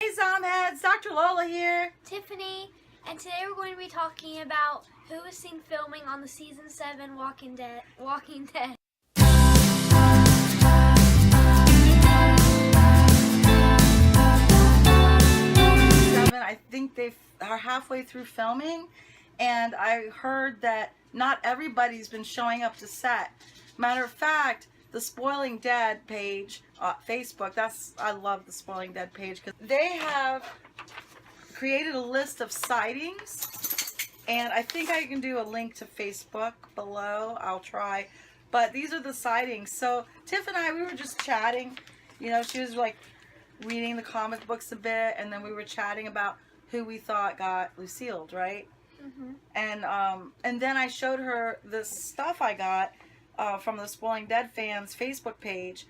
Hey Zomheads, DrLola here. Tiffany, and today we're going to be talking about who is seen filming on the season 7 Walking Dead. I think they are halfway through filming, and I heard that not everybody's been showing up to set. Matter of fact, the Spoiling Dead page, Facebook, I love the Spoiling Dead page because they have created a list of sightings, and I think I can do a link to Facebook below. I'll try, but these are the sightings. So Tiff and I, we were just chatting. You know, she was like reading the comic books a bit, and then we were chatting about who we thought got Lucilled, right? Mm-hmm. And then I showed her this stuff I got from the Spoiling Dead fans Facebook page,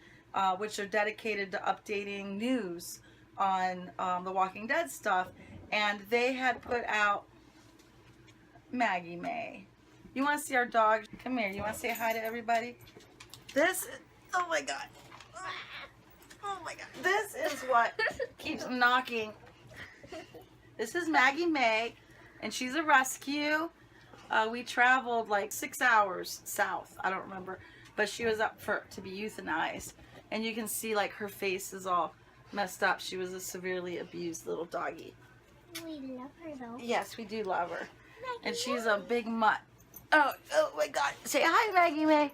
which are dedicated to updating news on the Walking Dead stuff, and they had put out Maggie May. You want to see our dog? Come here. You want to say hi to everybody? This, oh my god. Oh my god. This is what keeps knocking. This is Maggie May, and she's a rescue. We traveled like 6 hours south. I don't remember, but she was up to be euthanized, and you can see like her face is all messed up. She was a severely abused little doggy. We love her though. Yes, we do love her, and she's a big mutt. Oh my god. Say hi, Maggie May.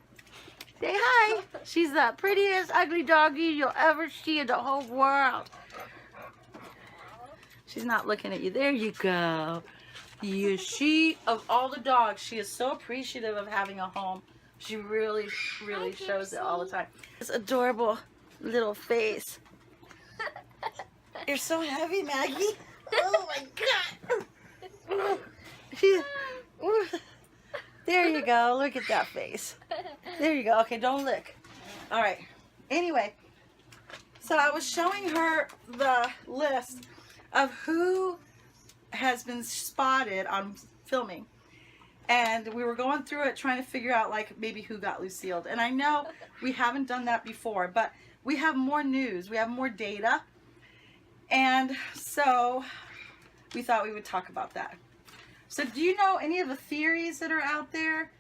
Say hi. She's the prettiest ugly doggy you'll ever see in the whole world. She's not looking at you. There you go. She, of all the dogs, she is so appreciative of having a home. She really shows it all the time. This adorable little face. You're so heavy, Maggie. Oh my god. There you go. Look at that face. There you go. Okay, don't lick. All right. Anyway, so I was showing her the list of who has been spotted on filming, and we were going through it trying to figure out like maybe who got Lucilled. And I know we haven't done that before, but we have more news, we have more data, and so we thought we would talk about that. So do you know any of the theories that are out there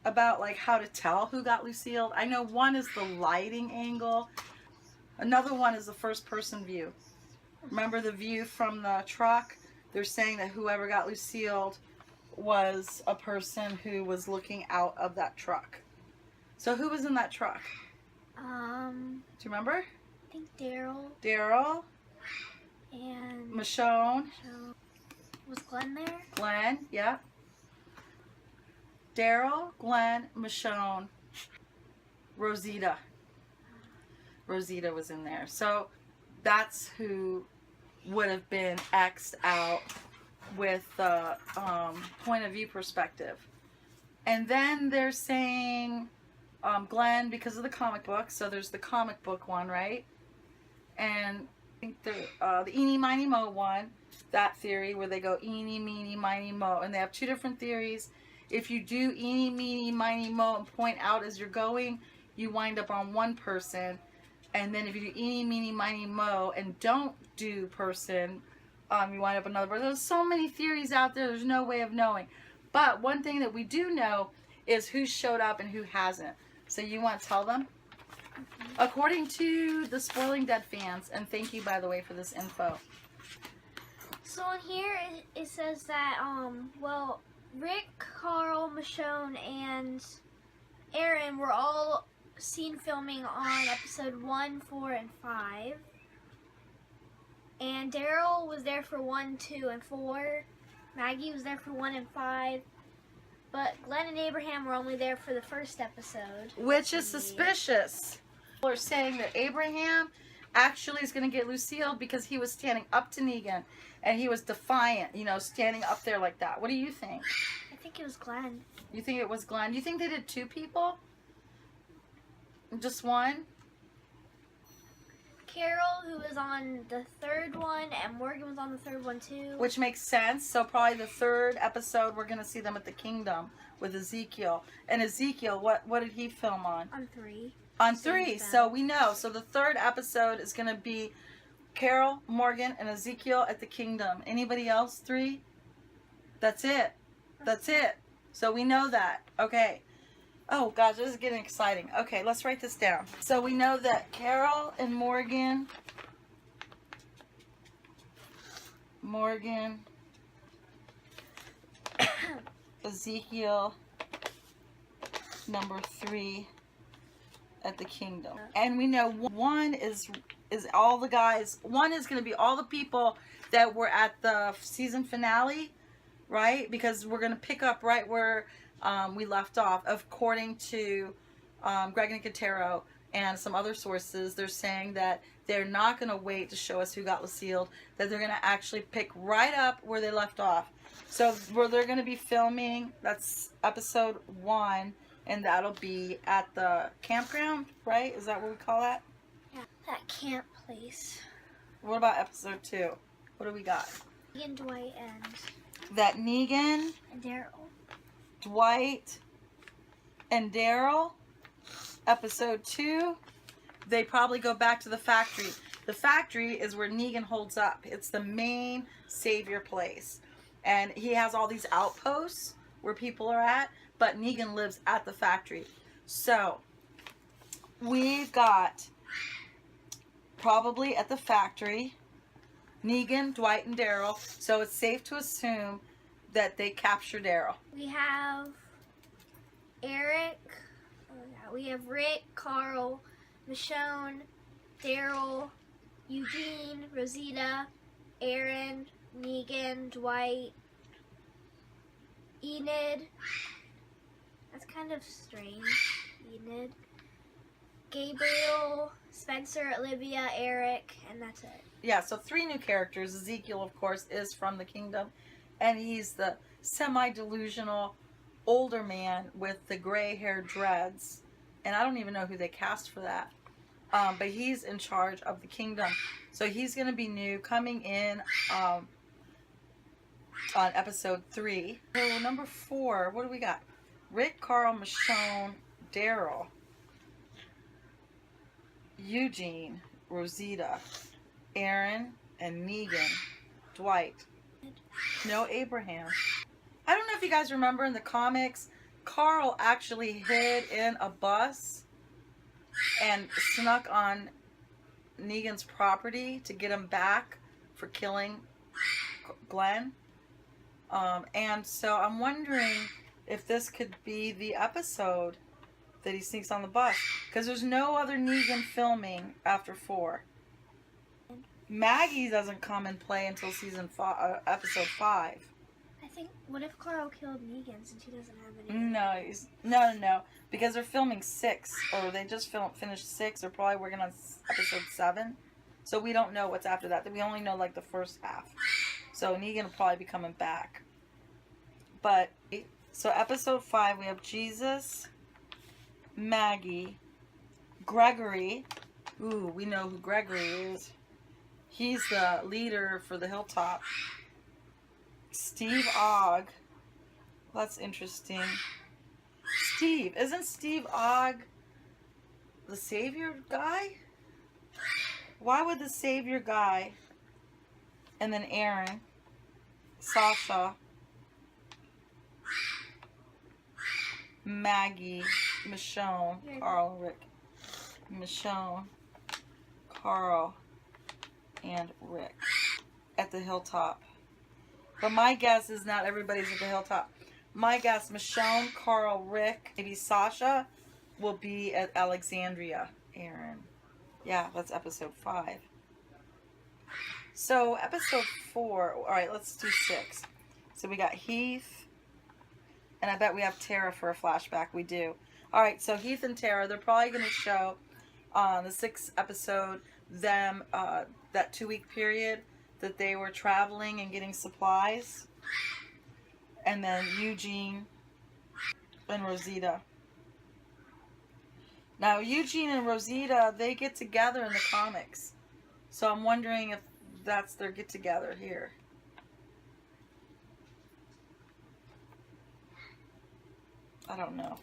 about like how to tell who got Lucilled? I know one is the lighting angle, another one is the first person view. Remember the view from the truck? They're saying that whoever got Lucilled was a person who was looking out of that truck. So who was in that truck? Do you remember? I think Daryl. Daryl. And Michonne. Was Glenn there? Glenn, yeah. Daryl, Glenn, Michonne, Rosita. Rosita was in there. So that's who would have been X'd out with the point of view perspective. And then they're saying Glenn because of the comic book. So there's the comic book one, right? And I think the eeny, miny, mo one, that theory where they go eeny, meeny, miny, mo. And they have two different theories. If you do eeny, meeny, miny, mo and point out as you're going, you wind up on one person. And then if you do eeny, meeny, miny, mo and don't do person, you wind up another person. There's so many theories out there, there's no way of knowing. But one thing that we do know is who showed up and who hasn't. So you want to tell them? Mm-hmm. According to the Spoiling Dead fans, and thank you by the way for this info. So on here it says that, well, Rick, Carl, Michonne, and Aaron were all seen filming on episode 1, 4, and 5. And Daryl was there for 1, 2, and 4. Maggie was there for 1 and 5. But Glenn and Abraham were only there for the first episode. Which is suspicious. People are saying that Abraham actually is going to get Lucille because he was standing up to Negan. And he was defiant, you know, standing up there like that. What do you think? I think it was Glenn. You think it was Glenn? You think they did 2 people? Just one? Carol, who was on the 3rd one, and Morgan was on the 3rd one too. Which makes sense. So probably the 3rd episode, we're going to see them at the kingdom with Ezekiel. And Ezekiel, what did he film on? On 3. On 3. So we know. So the 3rd episode is going to be Carol, Morgan, and Ezekiel at the kingdom. Anybody else? 3? That's it. That's it. So we know that. Okay. Oh, gosh, this is getting exciting. Okay, let's write this down. So we know that Carol and Morgan, Ezekiel, number 3 at the kingdom. And we know 1 is all the guys. 1 is going to be all the people that were at the season finale, right? Because we're going to pick up right where we left off. According to Greg Nicotero and some other sources, they're saying that they're not going to wait to show us who got Lucilled, that they're going to actually pick right up where they left off. So where they're going to be filming, that's episode 1, and that'll be at the campground, right? Is that what we call that? Yeah, that camp place. What about episode 2? What do we got? Negan, Dwight, and... That Negan, and Daryl. Dwight, and Daryl. Episode 2, they probably go back to the factory. The factory is where Negan holds up. It's the main savior place. And he has all these outposts where people are at, but Negan lives at the factory. So, we've got probably at the factory, Negan, Dwight, and Daryl. So it's safe to assume that they capture Daryl. We have Eric. We have Rick, Carl, Michonne, Daryl, Eugene, Rosita, Aaron, Negan, Dwight, Enid. That's kind of strange. Enid. Gabriel, Spencer, Olivia, Eric, and that's it. Yeah, so 3 new characters. Ezekiel, of course, is from the kingdom, and he's the semi-delusional older man with the gray hair dreads, and I don't even know who they cast for that, but he's in charge of the kingdom. So he's going to be new, coming in on episode 3. So number 4, what do we got? Rick, Carl, Michonne, Daryl, Eugene, Rosita, Aaron, and Negan, Dwight. No Abraham. I don't know if you guys remember in the comics, Carl actually hid in a bus and snuck on Negan's property to get him back for killing Glenn. And so I'm wondering if this could be the episode that he sneaks on the bus, because there's no other Negan filming after 4. Maggie doesn't come and play until episode 5. I think, what if Carl killed Negan since he doesn't have any? No, because they're filming 6, or they just finished 6. They're probably working on episode 7, so we don't know what's after that. We only know like the first half. So Negan will probably be coming back. But so episode 5, we have Jesus, Maggie, Gregory. Ooh, we know who Gregory is. He's the leader for the Hilltop. Steve Ogg. That's interesting. Steve. Isn't Steve Ogg the savior guy? Why would the savior guy? And then Aaron, Sasha, Maggie, Michonne, Carl, Rick. Michonne, Carl, and Rick at the Hilltop. But my guess is not everybody's at the Hilltop. My guess, Michonne, Carl, Rick, maybe Sasha will be at Alexandria. Aaron. Yeah, that's episode 5. So episode 4, alright, let's do 6. So we got Heath, and I bet we have Tara for a flashback. We do. Alright, so Heath and Tara, they're probably going to show on the 6th episode them, that 2-week period that they were traveling and getting supplies. And then Eugene and Rosita. Now, Eugene and Rosita, they get together in the comics. So I'm wondering if that's their get-together here. I don't know.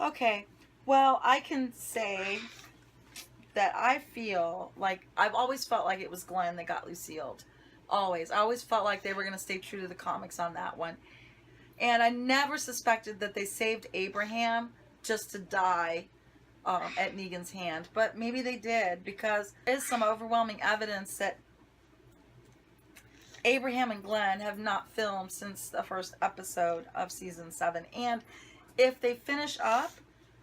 Okay. Well, I can say that I feel like I've always felt like it was Glenn that got Lucilled. Always. I always felt like they were going to stay true to the comics on that one. And I never suspected that they saved Abraham just to die at Negan's hand. But maybe they did, because there is some overwhelming evidence that Abraham and Glenn have not filmed since the first episode of season 7. And if they finish up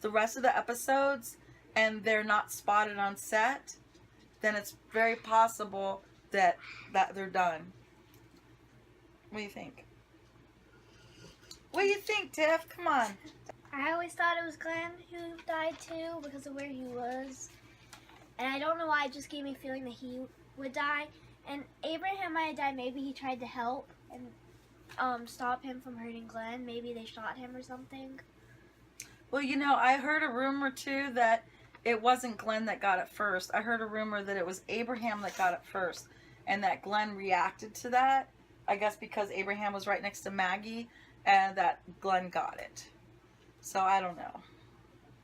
the rest of the episodes and they're not spotted on set, then it's very possible that they're done. What do you think? What do you think, Tiff? Come on. I always thought it was Glenn who died too because of where he was. And I don't know why, it just gave me a feeling that he would die. And Abraham might have died. Maybe he tried to help and stop him from hurting Glenn. Maybe they shot him or something. Well, you know, I heard a rumor too that it wasn't Glenn that got it first. I heard a rumor that it was Abraham that got it first, and that Glenn reacted to that. I guess because Abraham was right next to Maggie, and that Glenn got it. So I don't know.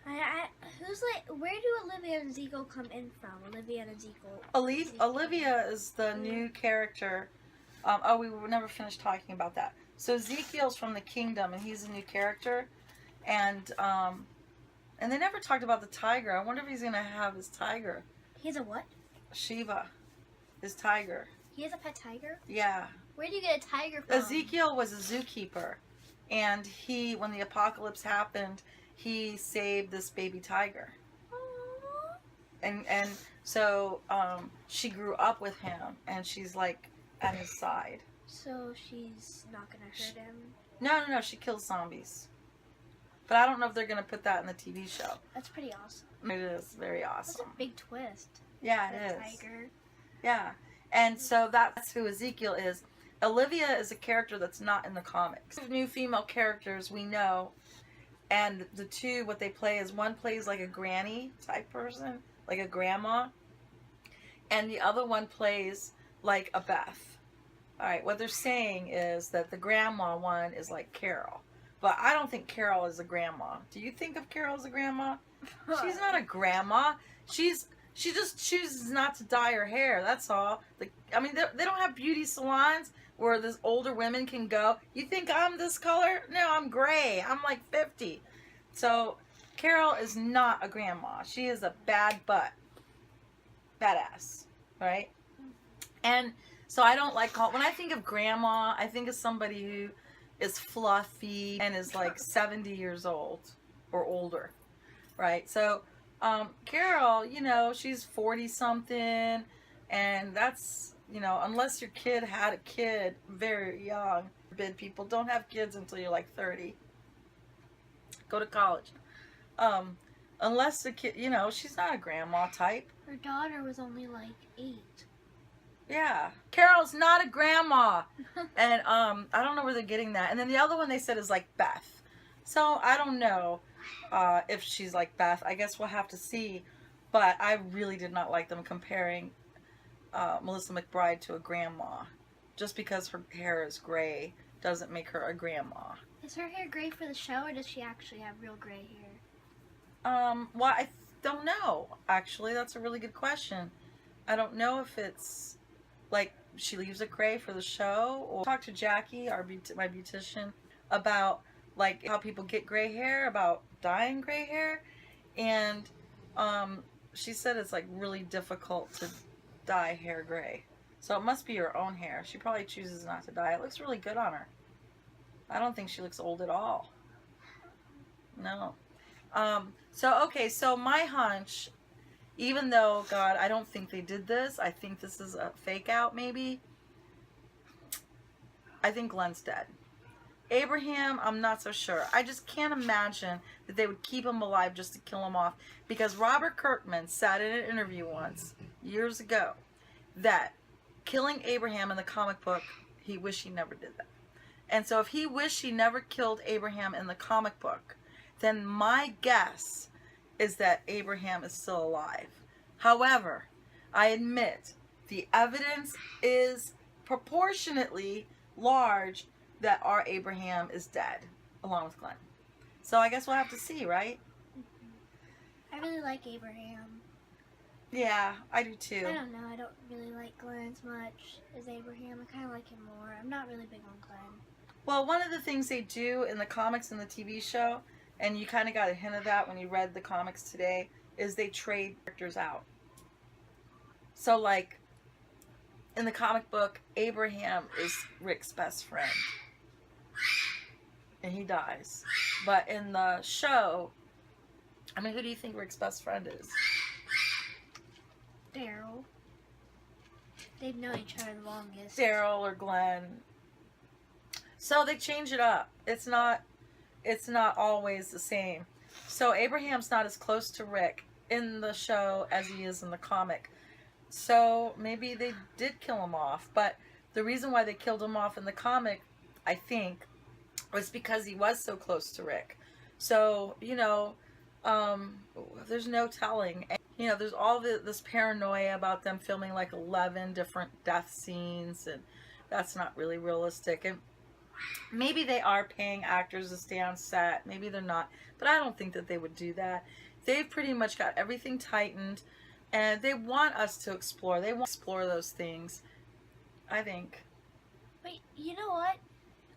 Where do Olivia and Ezekiel come in from? Olivia and Ezekiel. Olivia is the new character. We never finished talking about that. So Ezekiel's from the kingdom, and he's a new character. And they never talked about the tiger. I wonder if he's going to have his tiger. He has a what? Shiva. His tiger. He has a pet tiger? Yeah. Where do you get a tiger from? Ezekiel was a zookeeper. And when the apocalypse happened, he saved this baby tiger. Aww. And so she grew up with him, and she's like at his side. So she's not going to hurt him? No. She kills zombies. But I don't know if they're going to put that in the TV show. That's pretty awesome. It is very awesome. That's a big twist. Yeah, it is. Tiger. Yeah. And so that's who Ezekiel is. Olivia is a character that's not in the comics. New female characters we know, and the two, what they play is, one plays like a granny type person, like a grandma, and the other one plays like a Beth. Alright, what they're saying is that the grandma one is like Carol. But I don't think Carol is a grandma. Do you think of Carol as a grandma? She's not a grandma. She just chooses not to dye her hair. That's all. They don't have beauty salons where these older women can go. You think I'm this color? No, I'm gray. I'm like 50. So Carol is not a grandma. She is a bad butt. Badass. Right? And so I don't like when I think of grandma, I think of somebody who is fluffy and is like 70 years old or older. Right? So Carol, she's 40 something, and that's, unless your kid had a kid very young. Forbid people don't have kids until you're like 30. Go to college. Unless the kid, she's not a grandma type. Her daughter was only like 8. Yeah. Carol's not a grandma. And I don't know where they're getting that. And then the other one they said is like Beth. So I don't know if she's like Beth. I guess we'll have to see. But I really did not like them comparing Melissa McBride to a grandma. Just because her hair is gray doesn't make her a grandma. Is her hair gray for the show, or does she actually have real gray hair? Well, I don't know, actually. That's a really good question. I don't know if it's like she leaves it gray for the show, or talk to Jackie, my beautician, about like how people get gray hair, about dyeing gray hair, and she said it's like really difficult to dye hair gray. So it must be her own hair. She probably chooses not to dye. It looks really good on her. I don't think she looks old at all. No. So my hunch, even though, God, I don't think they did this, I think this is a fake out maybe, I think Glenn's dead. Abraham, I'm not so sure. I just can't imagine that they would keep him alive just to kill him off, because Robert Kirkman said in an interview once, years ago, that killing Abraham in the comic book, he wished he never did that. And so if he wished he never killed Abraham in the comic book, then my guess is that Abraham is still alive. However, I admit the evidence is proportionately large that our Abraham is dead, along with Glenn. So I guess we'll have to see, right? I really like Abraham. Yeah, I do too. I don't know. I don't really like Glenn as much as Abraham. I kind of like him more. I'm not really big on Glenn. Well, one of the things they do in the comics and the TV show, and you kind of got a hint of that when you read the comics today, is they trade characters out. So, like, in the comic book, Abraham is Rick's best friend. And he dies. But in the show, I mean, who do you think Rick's best friend is? Daryl. They've known each other the longest. Daryl or Glenn. So they change it up. It's not always the same. So Abraham's not as close to Rick in the show as he is in the comic. So maybe they did kill him off. But the reason why they killed him off in the comic, I think, was because he was so close to Rick. So, you know, there's no telling. And, you know, there's all this paranoia about them filming like 11 different death scenes, and that's not really realistic. And maybe they are paying actors to stay on set. Maybe they're not. But I don't think that they would do that. They've pretty much got everything tightened, and they want us to explore. They want to explore those things, I think. Wait, you know what?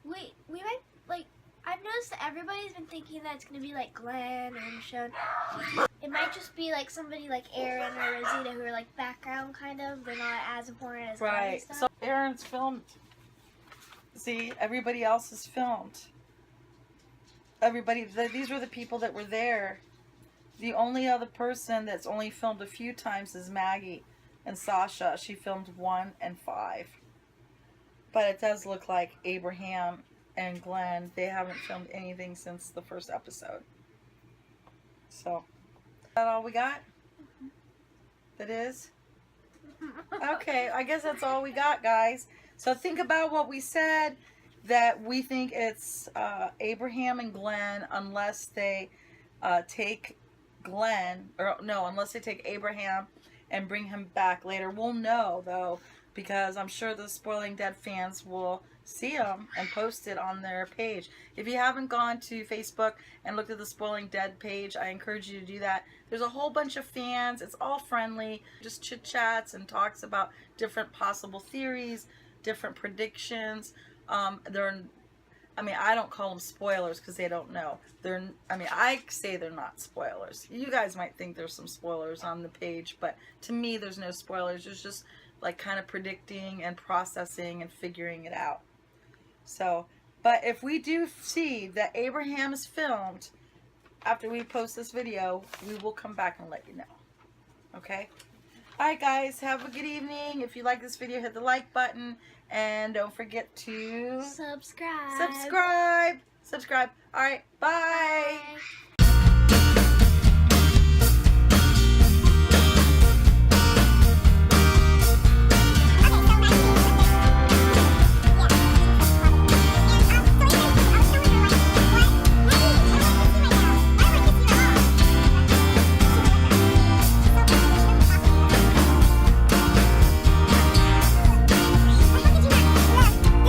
We might, like, I've noticed that everybody's been thinking that it's going to be like Glenn or Michonne. It might just be like somebody like Aaron or Rosita who are like background kind of. They're not as important as Glenn and stuff. So Aaron's filmed. See, everybody else is filmed. These were the people that were there. The only other person that's only filmed a few times is Maggie and Sasha. She filmed 1 and 5. But it does look like Abraham and Glenn, they haven't filmed anything since the first episode. So, is that all we got? Mm-hmm. That is? Okay, I guess that's all we got, guys. So think about what we said, that we think it's Abraham and Glenn unless they take Glenn, or no, unless they take Abraham and bring him back later. We'll know, though, because I'm sure the Spoiling Dead fans will see him and post it on their page. If you haven't gone to Facebook and looked at the Spoiling Dead page, I encourage you to do that. There's a whole bunch of fans. It's all friendly, just chit-chats and talks about different possible theories, different predictions. I mean, I don't call them spoilers because they don't know. I say they're not spoilers. You guys might think there's some spoilers on the page, but to me, there's no spoilers. There's just like kind of predicting and processing and figuring it out. So, but if we do see that Abraham is filmed after we post this video, we will come back and let you know. Okay? Alright guys, have a good evening. If you like this video, hit the like button. And don't forget to subscribe. Subscribe. Alright, bye. Bye.